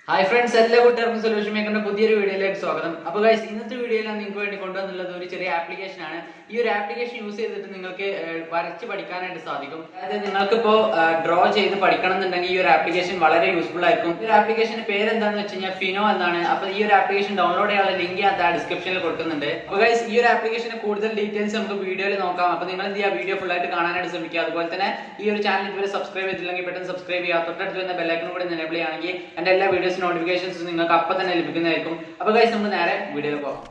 Hi friends, എല്ലാ കൂട്ടുകാർക്കും solution മേക്കറിന്റെ പുതിയൊരു വീഡിയോയിലേക്ക് സ്വാഗതം. അപ്പോൾ ഗൈസ്, ഇന്നത്തെ വീഡിയോയിൽ ഞാൻ നിങ്ങൾക്ക് വേണ്ടി കൊണ്ടുവന്നുള്ളത് ഒരു ചെറിയ ആപ്ലിക്കേഷൻ ആണ്. ഈ ഒരു ആപ്ലിക്കേഷൻ യൂസ് ചെയ്തിട്ട് നിങ്ങൾക്ക് വരച്ച് പഠിക്കാനായിട്ട് സാധിക്കും. അതായത് നിങ്ങൾക്കിപ്പോൾ ഡ്രോ ചെയ്ത് പഠിക്കണം എന്നുണ്ടെങ്കിൽ ഈ ഒരു ആപ്ലിക്കേഷൻ വളരെ യൂസ്ഫുൾ ആയിരിക്കും. ഈ ഒരു ആപ്ലിക്കേഷന്റെ പേര് എന്താണെന്ന് വെച്ച് കഴിഞ്ഞാൽ ഫിനോ എന്നാണ്. അപ്പോൾ ഈ ഒരു ആപ്ലിക്കേഷൻ ഡൗൺലോഡ് ചെയ്യാനുള്ള ലിങ്ക് ഞാൻ ഡിസ്ക്രിപ്ഷനിൽ കൊടുക്കുന്നുണ്ട്. അപ്പോൾ ഗൈസ്, ഈ ഒരു ആപ്ലിക്കേഷന്റെ കൂടുതൽ ഡീറ്റെയിൽസ് നമുക്ക് വീഡിയോയിൽ നോക്കാം. അപ്പോൾ നിങ്ങൾ എന്ത് ചെയ്യുക, വീഡിയോ ഫുൾ ആയിട്ട് കാണാനായിട്ട് ശ്രമിക്കുക. അതുപോലെ തന്നെ ഈ ഒരു ചാനൽ ഇതുവരെ സബ്സ്ക്രൈബ് ചെയ്തില്ലെങ്കിൽ പെട്ടെന്ന് സബ്സ്ക്രൈബ് ചെയ്യുക. തൊട്ടടുത്ത് വരുന്ന ബെല്ലൈക്കൺ കൂടി എനേബിൾ ചെയ്യുകയാണെങ്കിൽ എൻ്റെ എല്ലാ വീഡിയോസ് നോട്ടിഫിക്കേഷൻസ് നിങ്ങൾക്ക് അപ്പം തന്നെ ലഭിക്കുന്നതായിരിക്കും. അപ്പോൾ ഗൈസ്, നമുക്ക് നേരെ വീഡിയോയിൽ പോകാം.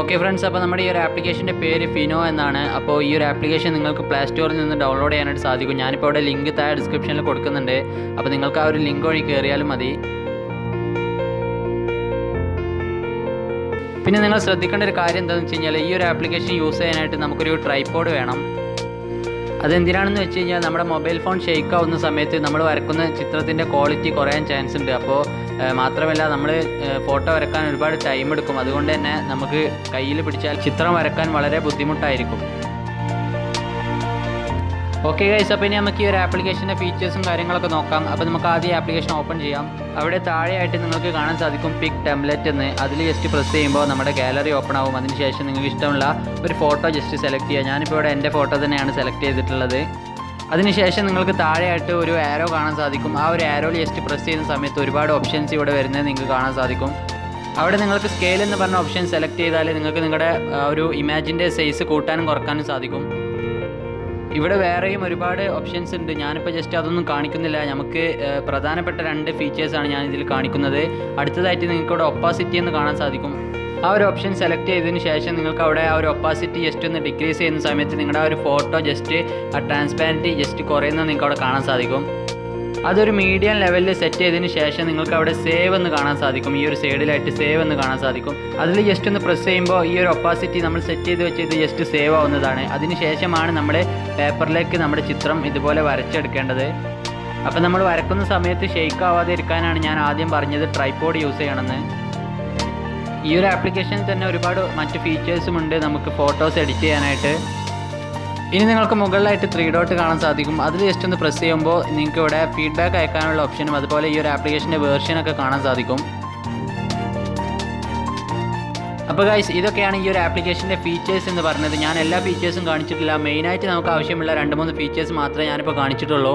ഓക്കെ ഫ്രണ്ട്സ്, അപ്പോൾ നമ്മുടെ ഈ ഒരു ആപ്ലിക്കേഷൻ്റെ പേര് ഫിനോ എന്നാണ്. അപ്പോൾ ഈ ഒരു ആപ്ലിക്കേഷൻ നിങ്ങൾക്ക് പ്ലേ സ്റ്റോറിൽ നിന്ന് ഡൗൺലോഡ് ചെയ്യാനായിട്ട് സാധിക്കും. ഞാനിപ്പോൾ അവിടെ ലിങ്ക് താഴെ ഡിസ്ക്രിപ്ഷനിൽ കൊടുക്കുന്നുണ്ട്. അപ്പോൾ നിങ്ങൾക്ക് ആ ഒരു ലിങ്ക് വഴി കയറിയാലും മതി. പിന്നെ നിങ്ങൾ ശ്രദ്ധിക്കേണ്ട ഒരു കാര്യം എന്താണെന്ന് വെച്ച് കഴിഞ്ഞാൽ, ഈ ഒരു ആപ്ലിക്കേഷൻ യൂസ് ചെയ്യാനായിട്ട് നമുക്കൊരു ട്രൈപോഡ് വേണം. അതെന്തിനാണെന്ന് വെച്ച് കഴിഞ്ഞാൽ, നമ്മുടെ മൊബൈൽ ഫോൺ ഷെയ്ക്ക് ആവുന്ന സമയത്ത് നമ്മൾ വരക്കുന്ന ചിത്രത്തിൻ്റെ ക്വാളിറ്റി കുറയാൻ ചാൻസ് ഉണ്ട്. അപ്പോൾ മാത്രമല്ല, നമ്മൾ ഫോട്ടോ വരക്കാൻ ഒരുപാട് ടൈം എടുക്കും. അതുകൊണ്ട് തന്നെ നമുക്ക് കയ്യിൽ പിടിച്ചാൽ ചിത്രം വരക്കാൻ വളരെ ബുദ്ധിമുട്ടായിരിക്കും. ഓക്കെ ഗൈസ്, അപ്പോൾ ഇനി നമുക്ക് ഈ ഒരു ആപ്ലിക്കേഷൻ്റെ ഫീച്ചേഴ്സും കാര്യങ്ങളൊക്കെ നോക്കാം. അപ്പോൾ നമുക്ക് ആദ്യം ആപ്ലിക്കേഷൻ ഓപ്പൺ ചെയ്യാം. അവിടെ താഴെയായിട്ട് നിങ്ങൾക്ക് കാണാൻ സാധിക്കും പിക് ടെംപ്ലേറ്റ് എന്ന്. അതിൽ ജസ്റ്റ് പ്രസ് ചെയ്യുമ്പോൾ നമ്മുടെ ഗാലറി ഓപ്പൺ ആവും. അതിനുശേഷം നിങ്ങൾക്ക് ഇഷ്ടമുള്ള ഒരു ഫോട്ടോ ജസ്റ്റ് സെലക്ട് ചെയ്യുക. ഞാനിപ്പോൾ ഇവിടെ എൻ്റെ ഫോട്ടോ തന്നെയാണ് സെലക്ട് ചെയ്തിട്ടുള്ളത്. അതിനുശേഷം നിങ്ങൾക്ക് താഴെയായിട്ട് ഒരു ആരോ കാണാൻ സാധിക്കും. ആ ഒരു ആരോയിൽ ജസ്റ്റ് പ്രസ് ചെയ്യുന്ന സമയത്ത് ഒരുപാട് ഓപ്ഷൻസ് ഇവിടെ വരുന്നത് നിങ്ങൾക്ക് കാണാൻ സാധിക്കും. അവിടെ നിങ്ങൾക്ക് സ്കെയിൽ എന്ന് പറഞ്ഞ ഓപ്ഷൻ സെലക്ട് ചെയ്താൽ നിങ്ങൾക്ക് നിങ്ങളുടെ ഒരു ഇമേജിൻ്റെ സൈസ് കൂട്ടാനും കുറക്കാനും സാധിക്കും. ഇവിടെ വേറെയും ഒരുപാട് ഓപ്ഷൻസ് ഉണ്ട്. ഞാനിപ്പോൾ ജസ്റ്റ് അതൊന്നും കാണിക്കുന്നില്ല. നമുക്ക് പ്രധാനപ്പെട്ട രണ്ട് ഫീച്ചേഴ്സാണ് ഞാൻ ഇതിൽ കാണിക്കുന്നത്. അടുത്തതായിട്ട് നിങ്ങൾക്ക് ഇവിടെ ഒപ്പാസിറ്റി എന്ന് കാണാൻ സാധിക്കും. ആ ഒരു ഓപ്ഷൻ സെലക്ട് ചെയ്തതിന് ശേഷം നിങ്ങൾക്ക് അവിടെ ആ ഒരു ഒപ്പാസിറ്റി ജസ്റ്റ് ഒന്ന് ഡിക്രീസ് ചെയ്യുന്ന സമയത്ത് നിങ്ങളുടെ ആ ഒരു ഫോട്ടോ ജസ്റ്റ് ആ ട്രാൻസ്പാരൻറ്റി ജസ്റ്റ് കുറയുന്നത് നിങ്ങൾക്ക് അവിടെ കാണാൻ സാധിക്കും. അതൊരു മീഡിയം ലെവലിൽ സെറ്റ് ചെയ്തതിന് ശേഷം നിങ്ങൾക്ക് അവിടെ സേവ് എന്ന് കാണാൻ സാധിക്കും. ഈ ഒരു സൈഡിലായിട്ട് സേവ് എന്ന് കാണാൻ സാധിക്കും. അതിൽ ജസ്റ്റ് ഒന്ന് പ്രസ് ചെയ്യുമ്പോൾ ഈ ഒരു ഒപ്പാസിറ്റി നമ്മൾ സെറ്റ് ചെയ്ത് വെച്ചത് ജസ്റ്റ് സേവ് ആവുന്നതാണ്. അതിനുശേഷമാണ് നമ്മൾ പേപ്പറിലേക്ക് നമ്മുടെ ചിത്രം ഇതുപോലെ വരച്ചെടുക്കേണ്ടത്. അപ്പോൾ നമ്മൾ വരക്കുന്ന സമയത്ത് ഷെയ്ക്ക് ആവാതെ ഇരിക്കാനാണ് ഞാൻ ആദ്യം പറഞ്ഞത് ട്രൈപോഡ് യൂസ് ചെയ്യണമെന്ന്. ഈ ഒരു ആപ്ലിക്കേഷനിൽ തന്നെ ഒരുപാട് മറ്റ് ഫീച്ചേഴ്സും ഉണ്ട് നമുക്ക് ഫോട്ടോസ് എഡിറ്റ് ചെയ്യാനായിട്ട്. ഇനി നിങ്ങൾക്ക് മുകളിലായിട്ട് 3 ഡോട്ട് കാണാൻ സാധിക്കും. അതിൽ ജസ്റ്റ് ഒന്ന് പ്രസ് ചെയ്യുമ്പോൾ നിങ്ങൾക്ക് ഇവിടെ ഫീഡ്ബാക്ക് അയക്കാനുള്ള ഓപ്ഷനും അതുപോലെ ഈ ഒരു ആപ്ലിക്കേഷൻ്റെ വേർഷനൊക്കെ കാണാൻ സാധിക്കും. അപ്പോൾ ഗൈസ്, ഇതൊക്കെയാണ് ഈ ഒരു ആപ്ലിക്കേഷൻ്റെ ഫീച്ചേഴ്സ് എന്ന് പറഞ്ഞത്. ഞാൻ എല്ലാ ഫീച്ചേഴ്സും കാണിച്ചിട്ടില്ല. മെയിനായിട്ട് നമുക്ക് ആവശ്യമുള്ള 2-3 ഫീച്ചേഴ്സ് മാത്രമേ ഞാനിപ്പോൾ കാണിച്ചിട്ടുള്ളൂ.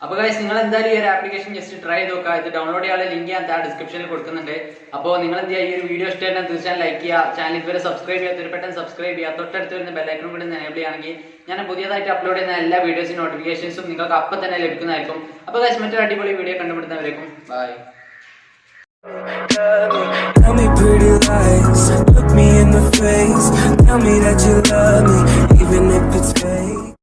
അപ്പോൾ ഗൈസ്, നിങ്ങൾ എന്തായാലും ഈ ഒരു ആപ്ലിക്കേഷൻ ജസ്റ്റ് ട്രൈ ചെയ്ത് നോക്കുക. ഇത് ഡൗൺലോഡ് ചെയ്യാനുള്ള ലിങ്ക് ഞാൻ ഡിസ്ക്രിപ്ഷനിൽ കൊടുക്കുന്നുണ്ട്. അപ്പോൾ നിങ്ങൾ എന്ത് ചെയ്യുക, ഈ ഒരു വീഡിയോ ഇഷ്ടമായിട്ട് തീർച്ചയായും ലൈക്ക് ചെയ്യുക. ചാനൽ ഇതുവരെ സബ്സ്ക്രൈബ് ചെയ്യാത്തവർ പെട്ടെന്ന് സബ്സ്ക്രൈബ് ചെയ്യുക. തൊട്ടടുത്ത് വരുന്ന ബെല്ലൈക്കണും കൂടി എനേബിൾ ചെയ്യുകയാണെങ്കിൽ ഞാൻ പുതിയതായിട്ട് അപ്ലോഡ് ചെയ്യുന്ന എല്ലാ വീഡിയോസിനും നോട്ടിഫിക്കേഷൻസും നിങ്ങൾക്ക് അപ്പം തന്നെ ലഭിക്കുന്നതായിരിക്കും. അപ്പോൾ ഗൈസ്, മറ്റൊരു അടിപൊളി വീഡിയോ കണ്ടുപിടുന്നവരേക്കും bye. Tell me pretty lies, look me in the face, tell me that you love me, even if it's